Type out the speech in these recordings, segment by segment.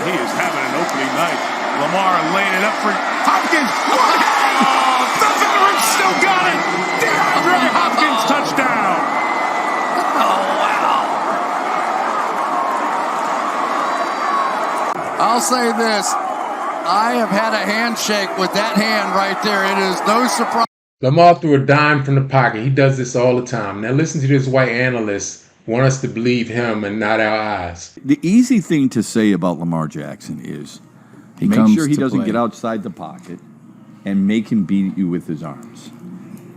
He is having an opening night. Lamar laying it up for Hopkins. Oh, the veteran still got it. DeAndre Hopkins touchdown. Oh, wow. I'll say this. I have had a handshake with that hand right there. It is no surprise. Lamar threw a dime from the pocket. He does this all the time. Now listen to this white analyst want us to believe him and not our eyes. The easy thing to say about Lamar Jackson is make sure he doesn't get outside the pocket and make him beat you with his arms.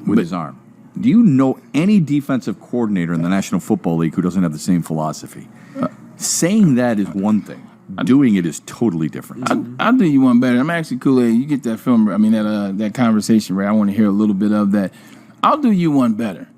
His arm. Do you know any defensive coordinator in the National Football League who doesn't have the same philosophy? Saying that is one thing. Doing it is totally different. I'll do you one better. I'm actually Kool-Aid. You get that film, that conversation, right? I want to hear a little bit of that. I'll do you one better.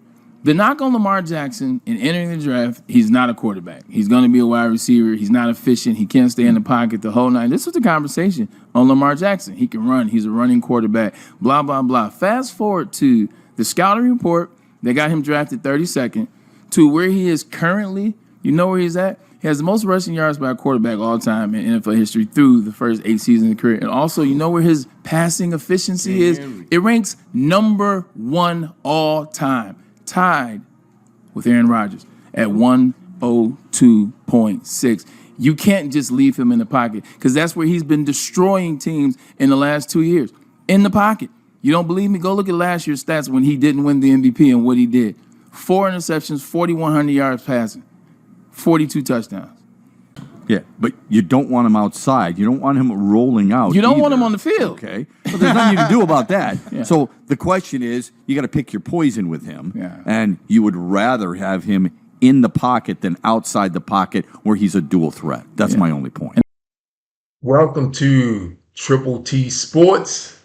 The knock on Lamar Jackson in entering the draft, he's not a quarterback. He's going to be a wide receiver. He's not efficient. He can't stay in the pocket the whole night. This was the conversation on Lamar Jackson. He can run. He's a running quarterback, blah, blah, blah. Fast forward to the scouting report that got him drafted 32nd to where he is currently. You know where he's at? He has the most rushing yards by a quarterback all time in NFL history through the first 8 seasons of his career. And also, you know where his passing efficiency is? It ranks number 1 all time, tied with Aaron Rodgers at 102.6. You can't just leave him in the pocket because that's where he's been destroying teams in the last 2 years, in the pocket. You don't believe me? Go look at last year's stats when he didn't win the MVP and what he did. 4 interceptions, 4,100 yards passing. 42 touchdowns. Yeah, but you don't want him outside. You don't want him rolling out. You don't want him on the field. Okay. But there's nothing you can do about that. Yeah. So the question is, you got to pick your poison with him. Yeah. And you would rather have him in the pocket than outside the pocket where he's a dual threat. That's my only point. Welcome to Triple T Sports.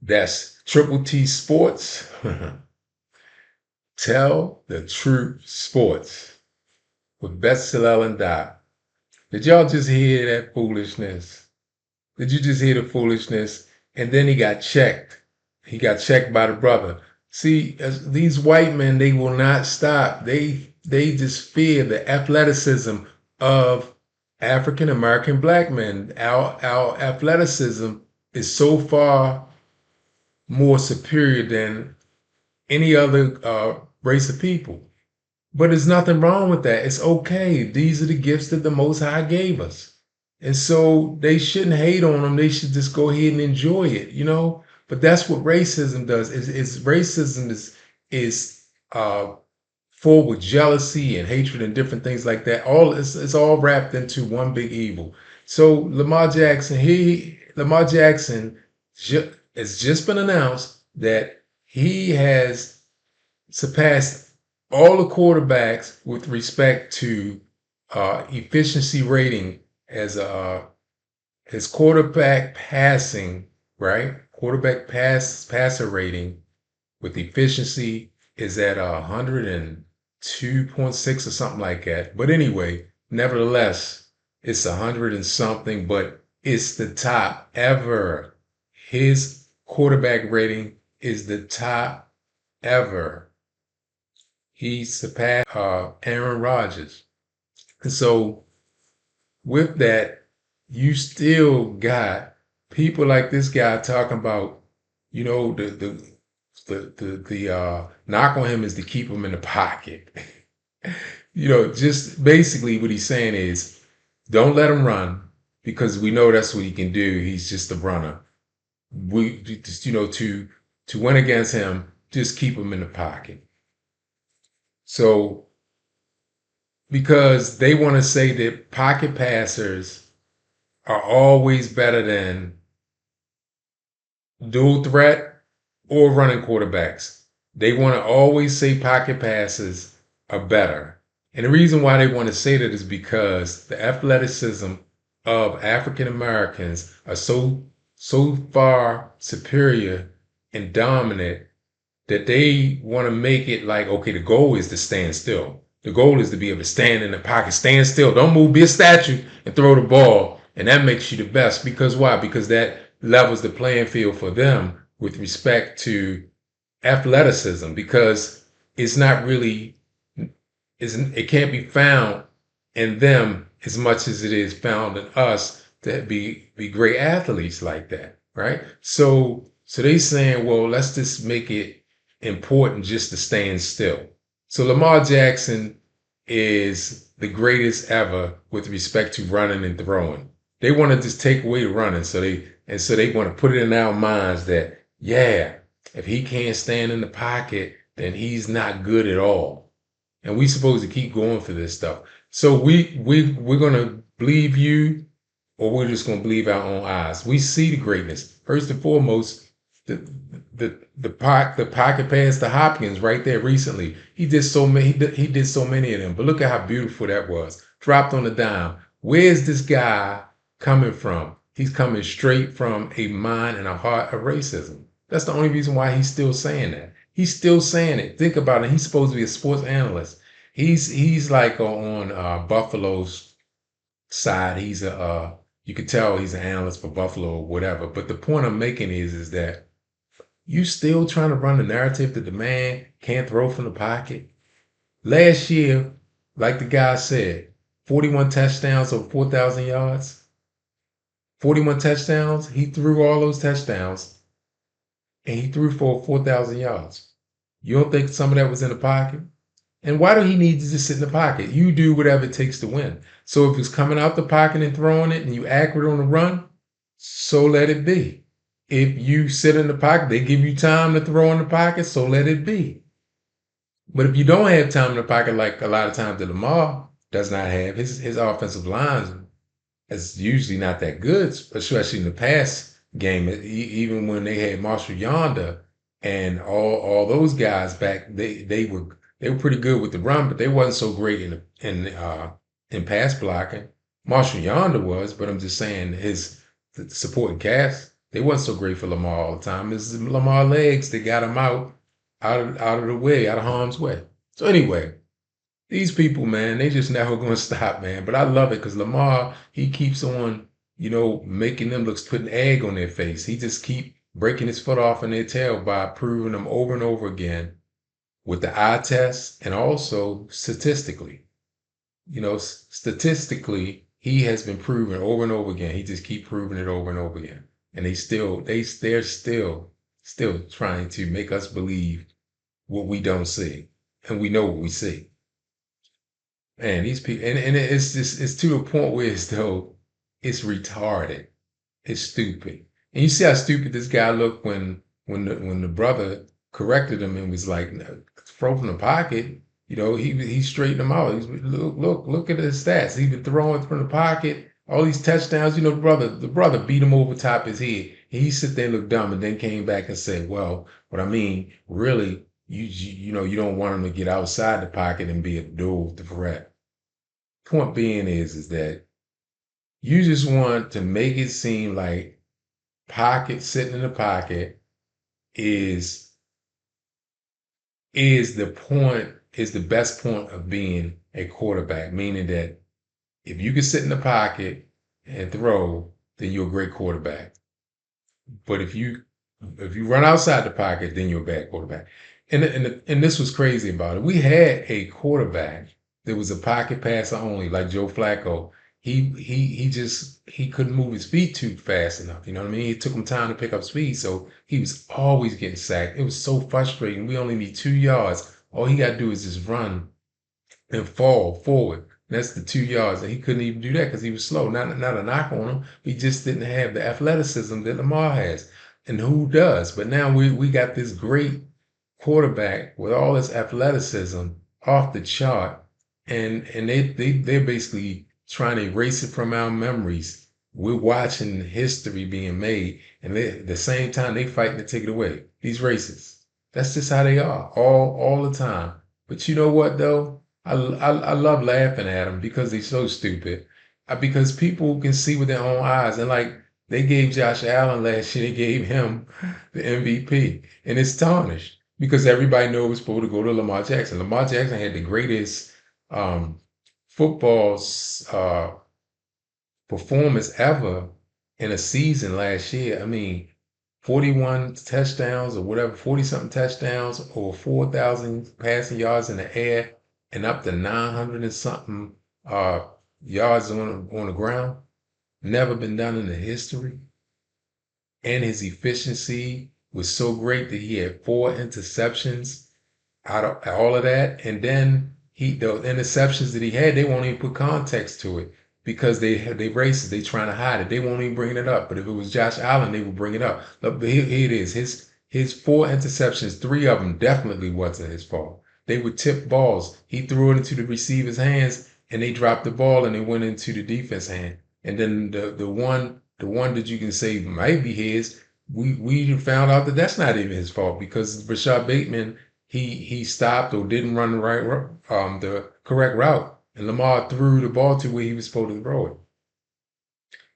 That's Triple T Sports. Tell the Truth Sports. With Betsal'el and Doc. Did y'all just hear that foolishness? Did you just hear the foolishness? And then he got checked. He got checked by the brother. See, as these white men, they will not stop. They just fear the athleticism of African American black men. Our athleticism is so far more superior than any other race of people. But there's nothing wrong with that. It's okay. These are the gifts that the Most High gave us. And so they shouldn't hate on them. They should just go ahead and enjoy it, you know? But that's what racism does. Racism is full with jealousy and hatred and different things like that. It's all wrapped into one big evil. So Lamar Jackson, it's just been announced that he has surpassed all the quarterbacks with respect to efficiency rating as his quarterback passing, right? Quarterback passer rating with efficiency is at 102.6 or something like that. But anyway, nevertheless, it's 100 and something, but it's the top ever. His quarterback rating is the top ever. He surpassed Aaron Rodgers. And so with that, you still got people like this guy talking about, you know, the knock on him is to keep him in the pocket. You know, just basically what he's saying is don't let him run because we know that's what he can do. He's just a runner. We just, you know, to win against him, just keep him in the pocket. So, because they want to say that pocket passers are always better than dual threat or running quarterbacks. They want to always say pocket passes are better. And the reason why they want to say that is because the athleticism of African Americans are so far superior and dominant that they want to make it like, okay, the goal is to stand still. The goal is to be able to stand in the pocket, stand still. Don't move, be a statue and throw the ball. And that makes you the best. Because why? Because that levels the playing field for them with respect to athleticism. Because it's not really, it can't be found in them as much as it is found in us to be great athletes like that, right? So they saying, well, let's just make it important just to stand still. So Lamar Jackson is the greatest ever with respect to running and throwing. They want to just take away the running, so they want to put it in our minds that, yeah, if he can't stand in the pocket, then he's not good at all. And we supposed to keep going for this stuff. So we're gonna believe you, or we're just gonna believe our own eyes. We see the greatness. First and foremost, the pocket pass to Hopkins right there recently. He did so many. He did so many of them. But look at how beautiful that was. Dropped on the dime. Where's this guy coming from? He's coming straight from a mind and a heart of racism. That's the only reason why he's still saying that. He's still saying it. Think about it. He's supposed to be a sports analyst. He's like on Buffalo's side. He's you could tell he's an analyst for Buffalo or whatever. But the point I'm making is that you still trying to run the narrative that the man can't throw from the pocket. Last year, like the guy said, 41 touchdowns over 4,000 yards. 41 touchdowns. He threw all those touchdowns, and he threw for 4,000 yards. You don't think some of that was in the pocket? And why do he need to just sit in the pocket? You do whatever it takes to win. So if it's coming out the pocket and throwing it and you accurate on the run, so let it be. If you sit in the pocket, they give you time to throw in the pocket, so let it be. But if you don't have time in the pocket, like a lot of times that Lamar does not have, his offensive line is usually not that good, especially in the pass game. Even when they had Marshall Yonder and all those guys back, they were pretty good with the run, but they wasn't so great in pass blocking. Marshall Yonder was, but I'm just saying the supporting cast, they wasn't so great for Lamar all the time. It's Lamar legs that got him out of the way, out of harm's way. So anyway, these people, man, they just never going to stop, man. But I love it because Lamar, he keeps on, making them look, putting egg on their face. He just keep breaking his foot off in their tail by proving them over and over again with the eye test and also statistically. Statistically, he has been proven over and over again. He just keep proving it over and over again. And they're still trying to make us believe what we don't see. And we know what we see. And these people, and it's to the point where it's retarded. It's stupid. And you see how stupid this guy looked when the brother corrected him and was like, throw from the pocket. He straightened him out. He's look at his stats. He's been throwing from the pocket. All these touchdowns. The brother beat him over top his head. He sit there and looked dumb, and then came back and said, "Well, what I mean, really, you don't want him to get outside the pocket and be a dual threat." Point being is that you just want to make it seem like sitting in the pocket is the best point of being a quarterback, meaning that if you can sit in the pocket and throw, then you're a great quarterback. But if you run outside the pocket, then you're a bad quarterback. And this was crazy about it. We had a quarterback that was a pocket passer only, like Joe Flacco. He couldn't move his feet too fast enough. You know what I mean? It took him time to pick up speed, so he was always getting sacked. It was so frustrating. We only need 2 yards. All he got to do is just run and fall forward. That's the 2 yards, and he couldn't even do that because he was slow. Not a knock on him. He just didn't have the athleticism that Lamar has, and who does? But now we got this great quarterback with all his athleticism off the chart, and they're basically trying to erase it from our memories. We're watching history being made, and at the same time they fighting to take it away. These racists. That's just how they are, all the time. But you know what though? I love laughing at them because they're so stupid. Because people can see with their own eyes, and like they gave Josh Allen last year, they gave him the MVP, and it's tarnished because everybody knows it's supposed to go to Lamar Jackson. Lamar Jackson had the greatest football performance ever in a season last year. I mean, 41 touchdowns or whatever, 40-something touchdowns or 4,000 passing yards in the air and up to 900 and something yards on the ground. Never been done in the history. And his efficiency was so great that he had 4 interceptions out of all of that. And then the interceptions that he had, they won't even put context to it because they racist. They trying to hide it. They won't even bring it up. But if it was Josh Allen, they would bring it up. Look, here it is. His 4 interceptions, 3 of them definitely wasn't his fault. They would tip balls. He threw it into the receiver's hands, and they dropped the ball, and it went into the defense hand. And then the one that you can say might be his, we found out that that's not even his fault because Rashad Bateman he stopped or didn't run the correct route, and Lamar threw the ball to where he was supposed to throw it.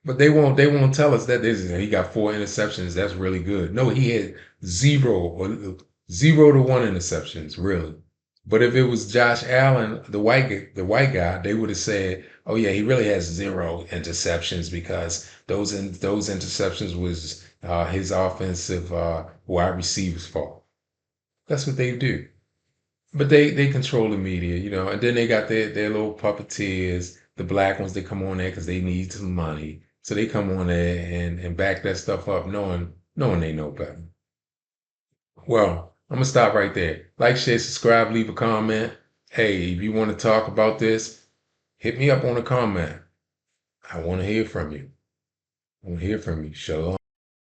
But they won't tell us that he got 4 interceptions. That's really good. No, he had 0 to 1 interceptions, really. But if it was Josh Allen, the white guy, they would have said, "Oh yeah, he really has 0 interceptions because those interceptions was his offensive wide receivers' fault." That's what they do. But they control the media, and then they got their little puppeteers, the black ones that come on there because they need some money. So they come on there and back that stuff up, knowing they know better. Well, I'm gonna stop right there. Like, share, subscribe, leave a comment. Hey, if you want to talk about this, hit me up on a comment. I want to hear from you. I want to hear from you. Shalom.